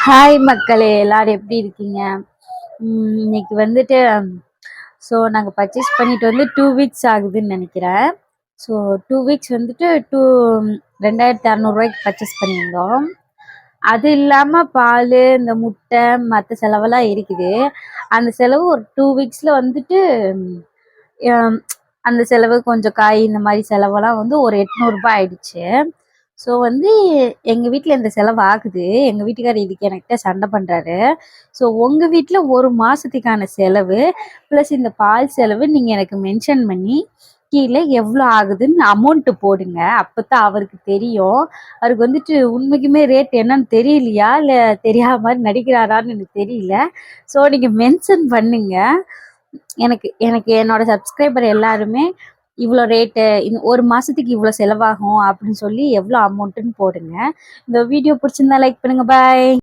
Hi மக்களே, எல்லாரும் எப்படி இருக்கீங்க? இன்னைக்கு வந்துட்டு நாங்கள் பர்ச்சேஸ் பண்ணிட்டு வந்து 2 வீக்ஸ் ஆகுதுன்னு நினைக்கிறேன். ஸோ 2 வீக்ஸ் வந்துட்டு 2600 பர்ச்சேஸ் பண்ணியிருந்தோம். அது இல்லாமல் பால், இந்த முட்டை, மற்ற செலவெல்லாம் இருக்குது. அந்த செலவு ஒரு 2 வீக்ஸில் வந்துட்டு அந்த செலவு கொஞ்சம் காய் இந்த மாதிரி செலவெல்லாம் வந்து ஒரு 800 ஆயிடுச்சு. ஸோ வந்து எங்கள் வீட்டில் இந்த செலவு ஆகுது. எங்கள் வீட்டுக்காரர் இதுக்கு என்கிட்ட சண்டை பண்ணுறாரு. ஸோ உங்கள் வீட்டில் ஒரு மாதத்துக்கான செலவு ப்ளஸ் இந்த பால் செலவு நீங்கள் எனக்கு மென்ஷன் பண்ணி கீழே எவ்வளோ ஆகுதுன்னு அமௌண்ட்டு போடுங்க. அப்போ தான் அவருக்கு தெரியும். அவருக்கு வந்துட்டு உண்மைக்குமே ரேட் என்னன்னு தெரியலையா, இல்லை தெரியாத மாதிரி நடிக்கிறாரான்னு எனக்கு தெரியல. ஸோ நீங்கள் மென்ஷன் பண்ணுங்க. எனக்கு எனக்கு என்னோட சப்ஸ்கிரைபர் எல்லாருமே இவ்வளோ ரேட்டு, ஒரு மாதத்துக்கு இவ்வளோ செலவாகும் அப்படின்னு சொல்லி எவ்வளோ அமௌண்ட்டுன்னு போடுங்க. இந்த வீடியோ பிடிச்சிருந்தா லைக் பண்ணுங்கள். பாய்.